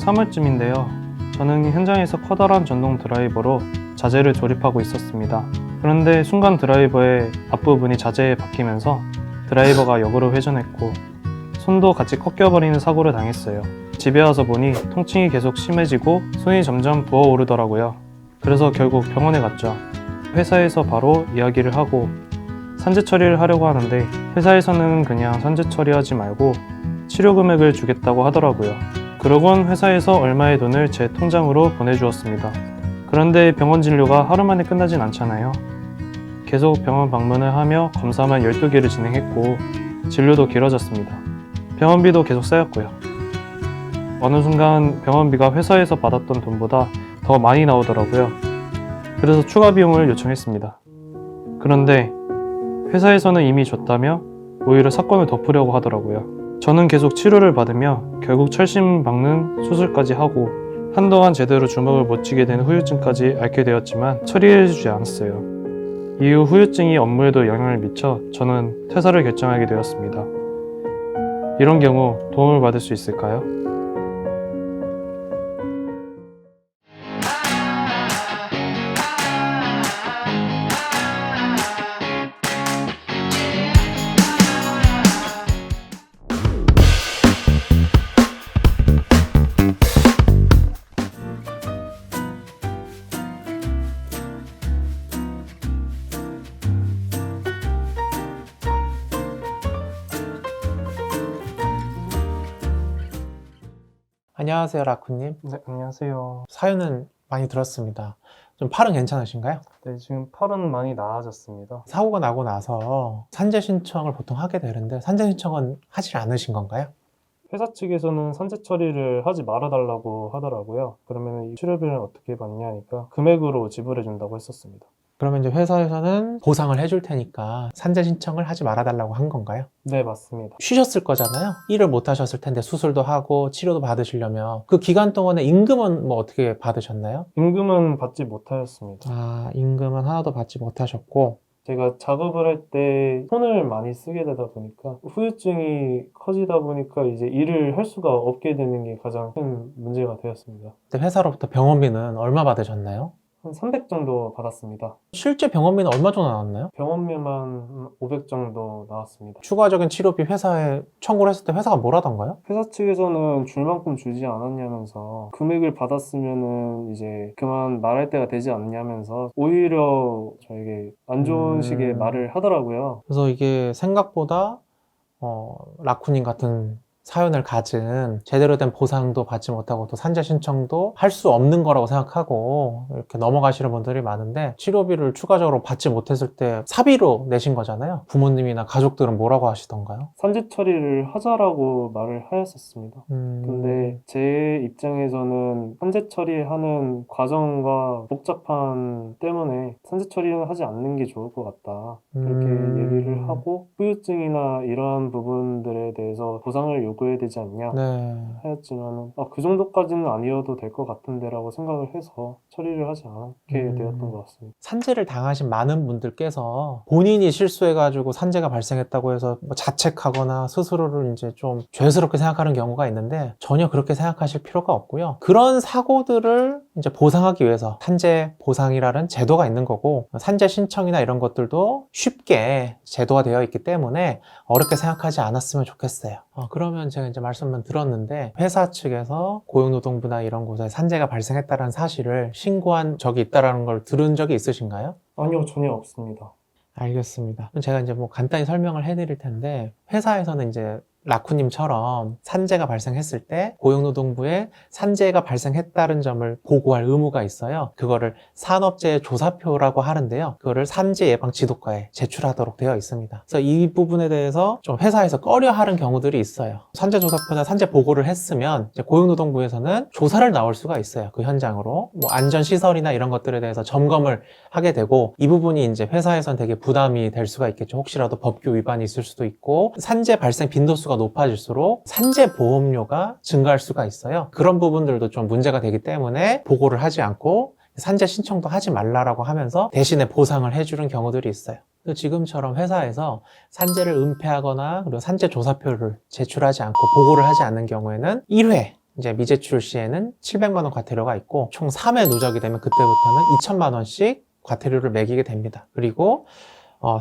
3월쯤인데요. 저는 현장에서 커다란 전동 드라이버로 자재를 조립하고 있었습니다. 그런데 순간 드라이버의 앞부분이 자재에 박히면서 드라이버가 역으로 회전했고 손도 같이 꺾여버리는 사고를 당했어요. 집에 와서 보니 통증이 계속 심해지고 손이 점점 부어오르더라고요. 그래서 결국 병원에 갔죠. 회사에서 바로 이야기를 하고 산재 처리를 하려고 하는데 회사에서는 그냥 산재 처리하지 말고 치료 금액을 주겠다고 하더라고요. 그러곤 회사에서 얼마의 돈을 제 통장으로 보내주었습니다. 그런데 병원 진료가 하루 만에 끝나진 않잖아요. 계속 병원 방문을 하며 검사만 12개를 진행했고 진료도 길어졌습니다. 병원비도 계속 쌓였고요. 어느 순간 병원비가 회사에서 받았던 돈보다 더 많이 나오더라고요. 그래서 추가 비용을 요청했습니다. 그런데 회사에서는 이미 줬다며 오히려 사건을 덮으려고 하더라고요. 저는 계속 치료를 받으며 결국 철심 박는 수술까지 하고 한동안 제대로 주먹을 못 쥐게 된 후유증까지 앓게 되었지만 처리해주지 않았어요. 이후 후유증이 업무에도 영향을 미쳐 저는 퇴사를 결정하게 되었습니다. 이런 경우 도움을 받을 수 있을까요? 안녕하세요, 라쿠님. 네, 안녕하세요. 사연은 많이 들었습니다. 좀 팔은 괜찮으신가요? 네, 지금 팔은 많이 나아졌습니다. 사고가 나고 나서 산재 신청을 보통 하게 되는데 산재 신청은 하지 않으신 건가요? 회사 측에서는 산재 처리를 하지 말아달라고 하더라고요. 그러면 이 치료비는 어떻게 받냐니까 금액으로 지불해준다고 했었습니다. 그러면 이제 회사에서는 보상을 해줄 테니까 산재 신청을 하지 말아달라고 한 건가요? 네, 맞습니다. 쉬셨을 거잖아요. 일을 못 하셨을 텐데 수술도 하고 치료도 받으시려면 그 기간 동안에 임금은 뭐 어떻게 받으셨나요? 임금은 받지 못하였습니다. 아, 임금은 하나도 받지 못하셨고 제가 작업을 할 때 손을 많이 쓰게 되다 보니까 후유증이 커지다 보니까 이제 일을 할 수가 없게 되는 게 가장 큰 문제가 되었습니다. 그때 회사로부터 병원비는 얼마 받으셨나요? 한 300 정도 받았습니다. 실제 병원비는 얼마 정도 나왔나요? 병원비만 500 정도 나왔습니다. 추가적인 치료비 회사에 청구를 했을 때 회사가 뭐라던가요? 회사 측에서는 줄 만큼 주지 않았냐면서 금액을 받았으면은 이제 그만 말할 때가 되지 않냐면서 오히려 저에게 안 좋은 식의 말을 하더라고요. 그래서 이게 생각보다 라쿠님 같은 사연을 가진 제대로 된 보상도 받지 못하고 또 산재 신청도 할 수 없는 거라고 생각하고 이렇게 넘어가시는 분들이 많은데 치료비를 추가적으로 받지 못했을 때 사비로 내신 거잖아요. 부모님이나 가족들은 뭐라고 하시던가요? 산재 처리를 하자라고 말을 하였었습니다. 근데 제 입장에서는 산재 처리하는 과정과 복잡한 때문에 산재 처리는 하지 않는 게 좋을 것 같다. 그렇게 얘기를 하고 후유증이나 이러한 부분들에 대해서 보상을 요구해야 되지 않냐 하였지만 그 정도까지는 아니어도 될 것 같은데 라고 생각을 해서 처리를 하지 않게 되었던 것 같습니다. 산재를 당하신 많은 분들께서 본인이 실수해가지고 산재가 발생했다고 해서 뭐 자책하거나 스스로를 이제 좀 죄스럽게 생각하는 경우가 있는데 전혀 그렇게 생각하실 필요가 없고요. 그런 사고들을 이제 보상하기 위해서 산재 보상이라는 제도가 있는 거고 산재 신청이나 이런 것들도 쉽게 제도가 되어 있기 때문에 어렵게 생각하지 않았으면 좋겠어요. 그러면 제가 이제 말씀만 들었는데 회사 측에서 고용노동부나 이런 곳에 산재가 발생했다는 사실을 신고한 적이 있다는 걸 들은 적이 있으신가요? 아니요, 전혀 없습니다. 알겠습니다. 제가 이제 뭐 간단히 설명을 해드릴 텐데 회사에서는 이제 라쿠님처럼 산재가 발생했을 때 고용노동부에 산재가 발생했다는 점을 보고할 의무가 있어요. 그거를 산업재해 조사표라고 하는데요. 그거를 산재 예방 지도과에 제출하도록 되어 있습니다. 그래서 이 부분에 대해서 좀 회사에서 꺼려하는 경우들이 있어요. 산재 조사표나 산재 보고를 했으면 이제 고용노동부에서는 조사를 나올 수가 있어요. 그 현장으로 뭐 안전시설이나 이런 것들에 대해서 점검을 하게 되고 이 부분이 이제 회사에서는 되게 부담이 될 수가 있겠죠. 혹시라도 법규 위반이 있을 수도 있고 산재 발생 빈도수가 높아질수록 산재 보험료가 증가할 수가 있어요. 그런 부분들도 좀 문제가 되기 때문에 보고를 하지 않고 산재 신청도 하지 말라라고 하면서 대신에 보상을 해주는 경우들이 있어요. 지금처럼 회사에서 산재를 은폐하거나 그리고 산재 조사표를 제출하지 않고 보고를 하지 않는 경우에는 1회 이제 미제출 시에는 700만 원 과태료가 있고 총 3회 누적이 되면 그때부터는 2천만 원씩 과태료를 매기게 됩니다. 그리고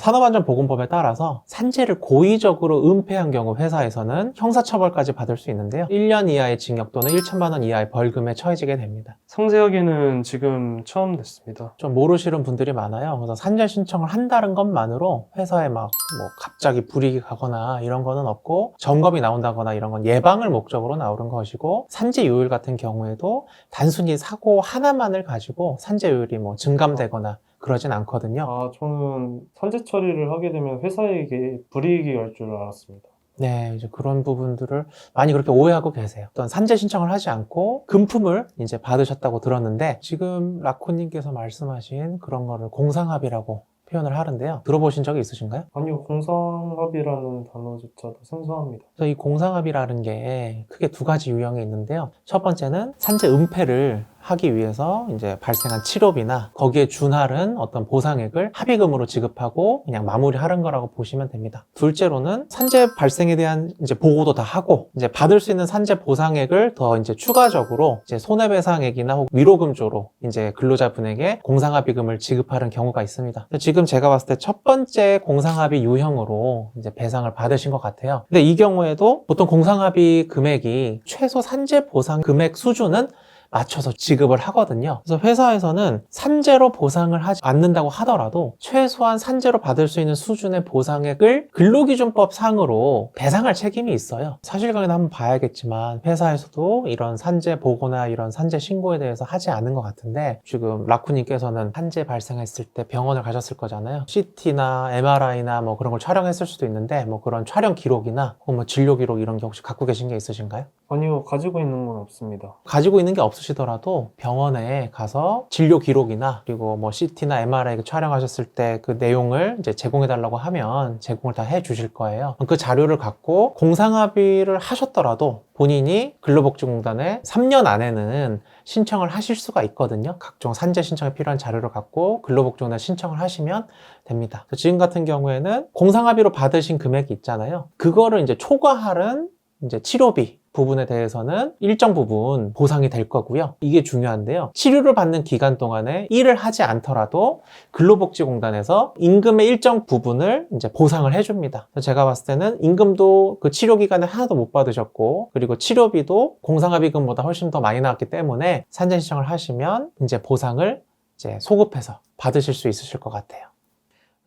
산업안전보건법에 따라서 산재를 고의적으로 은폐한 경우 회사에서는 형사처벌까지 받을 수 있는데요. 1년 이하의 징역 또는 1천만 원 이하의 벌금에 처해지게 됩니다. 상세하게는 지금 처음 듣습니다. 좀 모르시는 분들이 많아요. 그래서 산재 신청을 한다는 것만으로 회사에 막 뭐 갑자기 불이익이 가거나 이런 거는 없고 점검이 나온다거나 이런 건 예방을 목적으로 나오는 것이고 산재요율 같은 경우에도 단순히 사고 하나만을 가지고 산재요율이 뭐 증감되거나 그러진 않거든요. 저는 산재 처리를 하게 되면 회사에게 불이익이 갈 줄 알았습니다. 네, 이제 그런 부분들을 많이 그렇게 오해하고 계세요. 어떤 산재 신청을 하지 않고 금품을 이제 받으셨다고 들었는데 지금 라코님께서 말씀하신 그런 거를 공상합의라고 표현을 하는데요. 들어보신 적이 있으신가요? 아니요, 공상합의라는 단어조차도 생소합니다. 그래서 이 공상합의라는 게 크게 두 가지 유형이 있는데요. 첫 번째는 산재 은폐를 하기 위해서 이제 발생한 치료비나 거기에 준하는 어떤 보상액을 합의금으로 지급하고 그냥 마무리하는 거라고 보시면 됩니다. 둘째로는 산재 발생에 대한 이제 보고도 다 하고 이제 받을 수 있는 산재 보상액을 더 이제 추가적으로 이제 손해배상액이나 혹은 위로금조로 이제 근로자분에게 공상합의금을 지급하는 경우가 있습니다. 지금 제가 봤을 때 첫 번째 공상합의 유형으로 이제 배상을 받으신 것 같아요. 근데 이 경우에도 보통 공상합의 금액이 최소 산재 보상 금액 수준은 맞춰서 지급을 하거든요. 그래서 회사에서는 산재로 보상을 하지 않는다고 하더라도 최소한 산재로 받을 수 있는 수준의 보상액을 근로기준법 상으로 배상할 책임이 있어요. 사실관계는 한번 봐야겠지만 회사에서도 이런 산재 보고나 이런 산재 신고에 대해서 하지 않은 것 같은데 지금 라쿠님께서는 산재 발생했을 때 병원을 가셨을 거잖아요. CT나 MRI나 뭐 그런 걸 촬영했을 수도 있는데 뭐 그런 촬영 기록이나 혹은 뭐 진료 기록 이런 게 혹시 갖고 계신 게 있으신가요? 아니요, 가지고 있는 건 없습니다. 가지고 있는 게 없으시더라도 병원에 가서 진료 기록이나 그리고 뭐 CT나 MRI 촬영하셨을 때 그 내용을 이제 제공해 달라고 하면 제공을 다 해 주실 거예요. 그 자료를 갖고 공상합의를 하셨더라도 본인이 근로복지공단에 3년 안에는 신청을 하실 수가 있거든요. 각종 산재 신청에 필요한 자료를 갖고 근로복지공단에 신청을 하시면 됩니다. 지금 같은 경우에는 공상합의로 받으신 금액이 있잖아요. 그거를 이제 초과하는 이제 치료비 부분에 대해서는 일정 부분 보상이 될 거고요. 이게 중요한데요. 치료를 받는 기간 동안에 일을 하지 않더라도 근로복지공단에서 임금의 일정 부분을 이제 보상을 해줍니다. 제가 봤을 때는 임금도 그 치료 기간에 하나도 못 받으셨고, 그리고 치료비도 공상합의금보다 훨씬 더 많이 나왔기 때문에 산재 신청을 하시면 이제 보상을 이제 소급해서 받으실 수 있으실 것 같아요.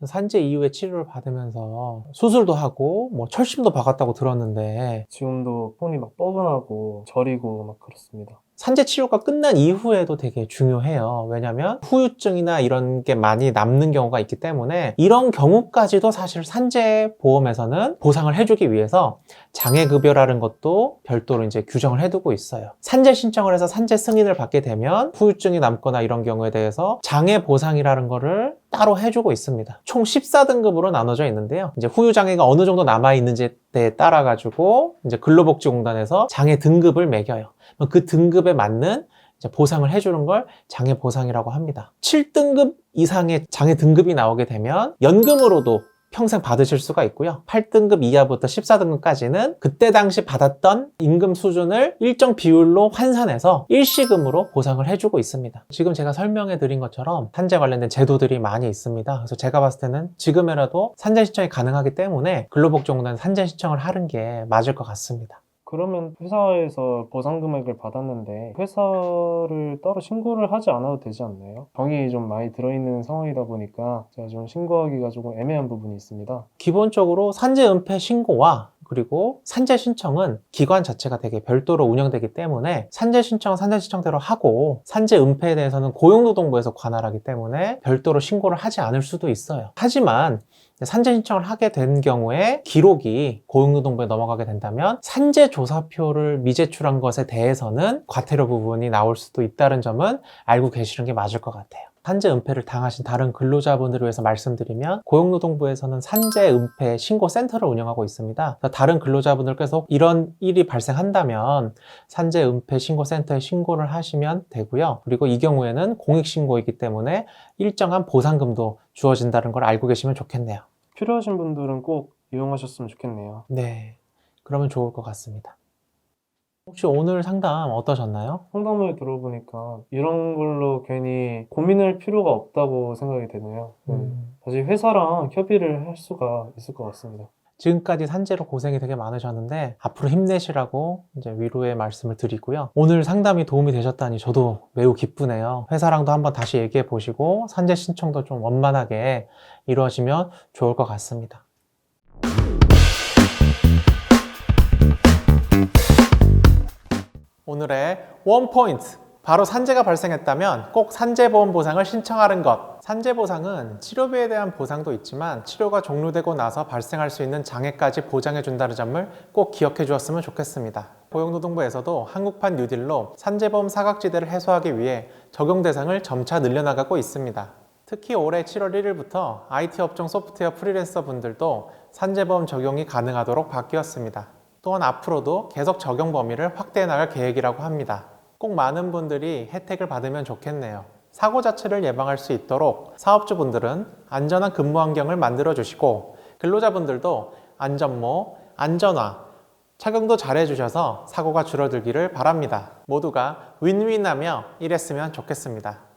산재 이후에 치료를 받으면서 수술도 하고 뭐 철심도 박았다고 들었는데 지금도 손이 막 뻐근하고 저리고 막 그렇습니다. 산재 치료가 끝난 이후에도 되게 중요해요. 왜냐면 후유증이나 이런 게 많이 남는 경우가 있기 때문에 이런 경우까지도 사실 산재 보험에서는 보상을 해주기 위해서 장애급여라는 것도 별도로 이제 규정을 해두고 있어요. 산재 신청을 해서 산재 승인을 받게 되면 후유증이 남거나 이런 경우에 대해서 장애 보상이라는 거를 따로 해주고 있습니다. 총 14등급으로 나눠져 있는데요. 이제 후유 장애가 어느 정도 남아 있는지에 따라 가지고 이제 근로복지공단에서 장애 등급을 매겨요. 그 등급에 맞는 이제 보상을 해주는 걸 장애 보상이라고 합니다. 7등급 이상의 장애 등급이 나오게 되면 연금으로도 평생 받으실 수가 있고요. 8등급 이하부터 14등급까지는 그때 당시 받았던 임금 수준을 일정 비율로 환산해서 일시금으로 보상을 해주고 있습니다. 지금 제가 설명해 드린 것처럼 산재 관련된 제도들이 많이 있습니다. 그래서 제가 봤을 때는 지금이라도 산재 신청이 가능하기 때문에 근로복지공단 산재 신청을 하는 게 맞을 것 같습니다. 그러면 회사에서 보상 금액을 받았는데 회사를 따로 신고를 하지 않아도 되지 않나요? 병이 좀 많이 들어있는 상황이다 보니까 제가 좀 신고하기가 조금 애매한 부분이 있습니다. 기본적으로 산재 은폐 신고와 그리고 산재 신청은 기관 자체가 되게 별도로 운영되기 때문에 산재 신청은 산재 신청대로 하고 산재 은폐에 대해서는 고용노동부에서 관할하기 때문에 별도로 신고를 하지 않을 수도 있어요. 하지만 산재 신청을 하게 된 경우에 기록이 고용노동부에 넘어가게 된다면 산재조사표를 미제출한 것에 대해서는 과태료 부분이 나올 수도 있다는 점은 알고 계시는 게 맞을 것 같아요. 산재 은폐를 당하신 다른 근로자분들을 위해서 말씀드리면 고용노동부에서는 산재 은폐 신고센터를 운영하고 있습니다. 다른 근로자분들께서 이런 일이 발생한다면 산재 은폐 신고센터에 신고를 하시면 되고요. 그리고 이 경우에는 공익신고이기 때문에 일정한 보상금도 주어진다는 걸 알고 계시면 좋겠네요. 필요하신 분들은 꼭 이용하셨으면 좋겠네요. 네, 그러면 좋을 것 같습니다. 혹시 오늘 상담 어떠셨나요? 상담을 들어보니까 이런 걸로 괜히 고민할 필요가 없다고 생각이 되네요. 다시 회사랑 협의를 할 수가 있을 것 같습니다. 지금까지 산재로 고생이 되게 많으셨는데 앞으로 힘내시라고 이제 위로의 말씀을 드리고요. 오늘 상담이 도움이 되셨다니 저도 매우 기쁘네요. 회사랑도 한번 다시 얘기해 보시고 산재 신청도 좀 원만하게 이루어지면 좋을 것 같습니다. 오늘의 원포인트! 바로 산재가 발생했다면 꼭 산재보험 보상을 신청하는 것. 산재보상은 치료비에 대한 보상도 있지만 치료가 종료되고 나서 발생할 수 있는 장애까지 보장해준다는 점을 꼭 기억해 주었으면 좋겠습니다. 고용노동부에서도 한국판 뉴딜로 산재보험 사각지대를 해소하기 위해 적용 대상을 점차 늘려나가고 있습니다. 특히 올해 7월 1일부터 IT 업종 소프트웨어 프리랜서 분들도 산재보험 적용이 가능하도록 바뀌었습니다. 또한 앞으로도 계속 적용 범위를 확대해 나갈 계획이라고 합니다. 꼭 많은 분들이 혜택을 받으면 좋겠네요. 사고 자체를 예방할 수 있도록 사업주분들은 안전한 근무 환경을 만들어 주시고 근로자분들도 안전모, 안전화, 착용도 잘 해주셔서 사고가 줄어들기를 바랍니다. 모두가 윈윈하며 일했으면 좋겠습니다.